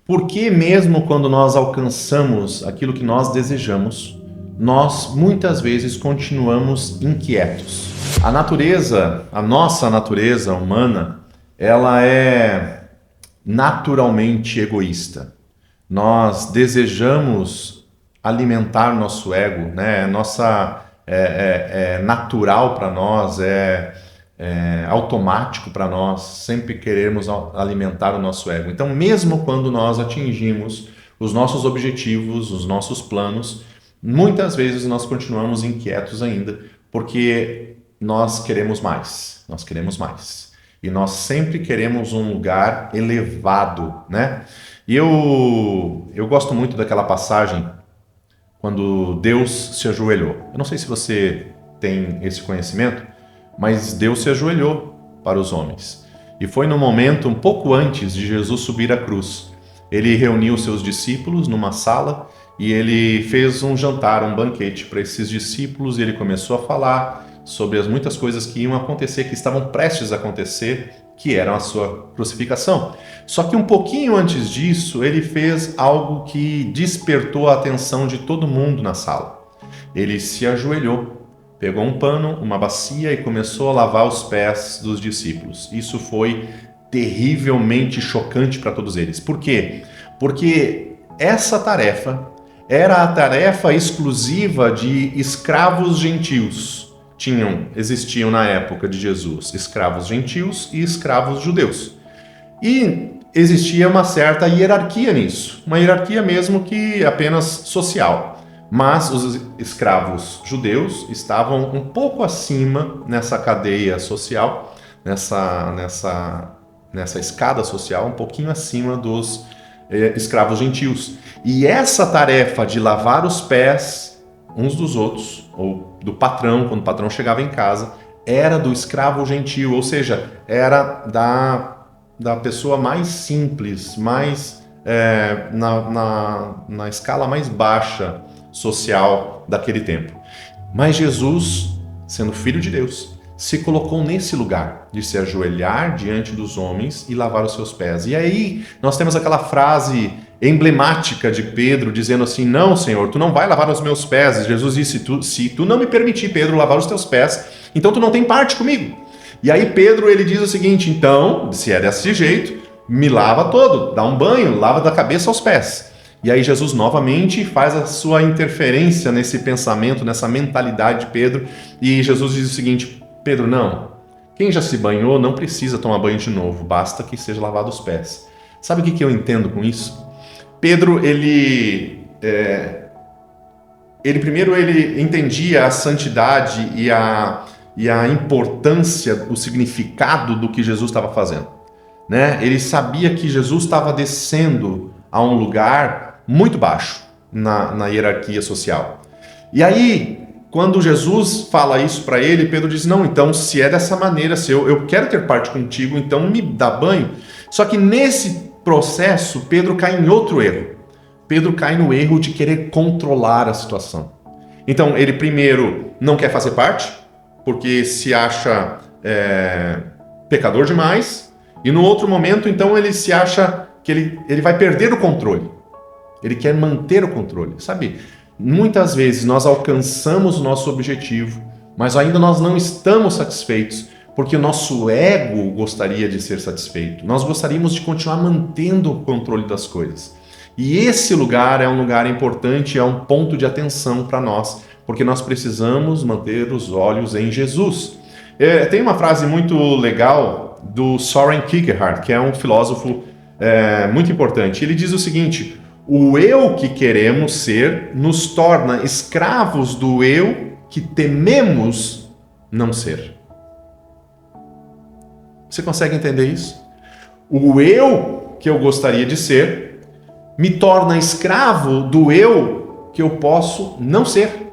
Porque mesmo quando nós alcançamos aquilo que nós desejamos, nós muitas vezes continuamos inquietos. A natureza, a nossa natureza humana, ela é naturalmente egoísta. Nós desejamos alimentar nosso ego, né? É natural para nós, é automático para nós, sempre queremos alimentar o nosso ego. Então, mesmo quando nós atingimos os nossos objetivos, os nossos planos, muitas vezes nós continuamos inquietos ainda, porque nós queremos mais, nós queremos mais. E nós sempre queremos um lugar elevado, né? E eu gosto muito daquela passagem quando Deus se ajoelhou. Eu não sei se você tem esse conhecimento, mas Deus se ajoelhou para os homens. E foi no momento um pouco antes de Jesus subir à cruz. Ele reuniu seus discípulos numa sala e ele fez um jantar, um banquete para esses discípulos, e ele começou a falar sobre as muitas coisas que iam acontecer, que estavam prestes a acontecer, que eram a sua crucificação. Só que um pouquinho antes disso, ele fez algo que despertou a atenção de todo mundo na sala. Ele se ajoelhou, pegou um pano, uma bacia e começou a lavar os pés dos discípulos. Isso foi terrivelmente chocante para todos eles. Por quê? Porque essa tarefa era a tarefa exclusiva de escravos gentios. Existiam na época de Jesus escravos gentios e escravos judeus. E existia uma certa hierarquia nisso, uma hierarquia mesmo que apenas social. Mas os escravos judeus estavam um pouco acima nessa cadeia social, nessa escada social, um pouquinho acima dos escravos gentios. E essa tarefa de lavar os pés uns dos outros, ou do patrão, quando o patrão chegava em casa, era do escravo gentio, ou seja, era da pessoa mais simples, mais na escala mais baixa social daquele tempo. Mas Jesus, sendo filho de Deus, se colocou nesse lugar de se ajoelhar diante dos homens e lavar os seus pés. E aí nós temos aquela frase emblemática de Pedro dizendo assim: não, Senhor, tu não vai lavar os meus pés. E Jesus disse: se tu não me permitir, Pedro, lavar os teus pés, então tu não tem parte comigo. E aí Pedro, ele diz o seguinte: então, se é desse jeito, me lava todo, dá um banho, lava da cabeça aos pés. E aí Jesus novamente faz a sua interferência nesse pensamento, nessa mentalidade de Pedro, e Jesus diz o seguinte: Pedro, não, quem já se banhou não precisa tomar banho de novo, basta que seja lavado os pés. Sabe o que eu entendo com isso? Pedro, ele primeiro ele entendia a santidade e a importância, o significado do que Jesus estava fazendo, né? Ele sabia que Jesus estava descendo a um lugar muito baixo na hierarquia social. E aí, quando Jesus fala isso para ele, Pedro diz: não, então se é dessa maneira, se eu quero ter parte contigo, então me dá banho. Só que nesse processo, Pedro cai em outro erro. Pedro cai no erro de querer controlar a situação. Então, ele primeiro não quer fazer parte, porque se acha pecador demais, e no outro momento, então, ele se acha que ele vai perder o controle. Ele quer manter o controle, sabe? Muitas vezes nós alcançamos o nosso objetivo, mas ainda nós não estamos satisfeitos, porque o nosso ego gostaria de ser satisfeito. Nós gostaríamos de continuar mantendo o controle das coisas. E esse lugar é um lugar importante, é um ponto de atenção para nós, porque nós precisamos manter os olhos em Jesus. Tem uma frase muito legal do Søren Kierkegaard, que é um filósofo muito importante. Ele diz o seguinte: o eu que queremos ser nos torna escravos do eu que tememos não ser. Você consegue entender isso? O eu que eu gostaria de ser me torna escravo do eu que eu posso não ser.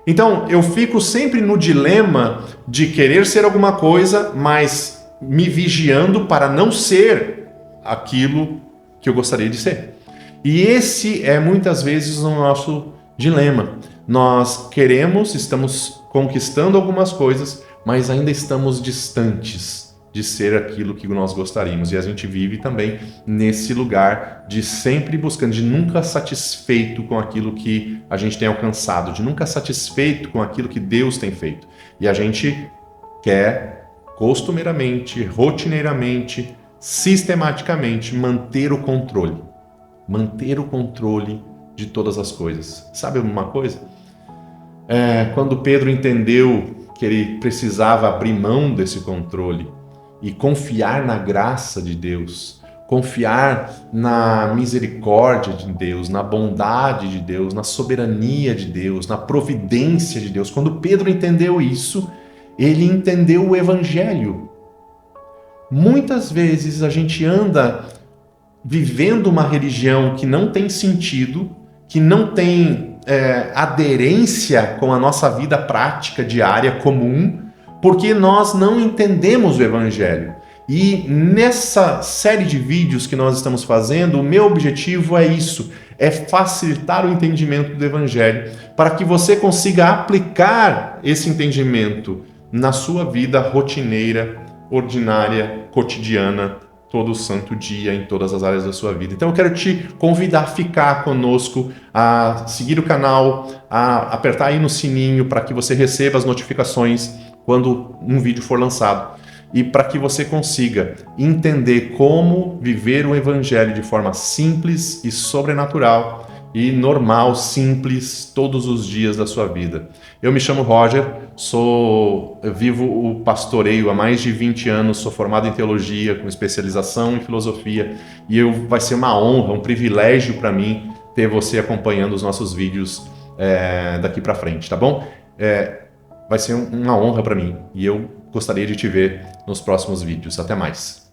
Então, eu fico sempre no dilema de querer ser alguma coisa, mas me vigiando para não ser aquilo que eu gostaria de ser. E esse é muitas vezes o nosso dilema. Nós estamos conquistando algumas coisas, mas ainda estamos distantes de ser aquilo que nós gostaríamos. E a gente vive também nesse lugar de sempre buscando, de nunca satisfeito com aquilo que a gente tem alcançado, de nunca satisfeito com aquilo que Deus tem feito. E a gente quer costumeiramente, rotineiramente, sistematicamente manter o controle de todas as coisas. Sabe uma coisa? Quando Pedro entendeu que ele precisava abrir mão desse controle e confiar na graça de Deus, confiar na misericórdia de Deus, na bondade de Deus, na soberania de Deus, na providência de Deus. Quando Pedro entendeu isso, ele entendeu o Evangelho. Muitas vezes a gente anda vivendo uma religião que não tem sentido, que não tem aderência com a nossa vida prática diária comum, porque nós não entendemos o Evangelho. E nessa série de vídeos que nós estamos fazendo, o meu objetivo é isso, é facilitar o entendimento do Evangelho, para que você consiga aplicar esse entendimento na sua vida rotineira, ordinária, cotidiana, todo santo dia, em todas as áreas da sua vida. Então eu quero te convidar a ficar conosco, a seguir o canal, a apertar aí no sininho para que você receba as notificações quando um vídeo for lançado e para que você consiga entender como viver o Evangelho de forma simples e sobrenatural e normal, simples, todos os dias da sua vida. Eu me chamo Roger, eu vivo o pastoreio há mais de 20 anos, sou formado em teologia, com especialização em filosofia, e vai ser uma honra, um privilégio para mim ter você acompanhando os nossos vídeos daqui para frente, tá bom? Vai ser uma honra para mim, e eu gostaria de te ver nos próximos vídeos. Até mais!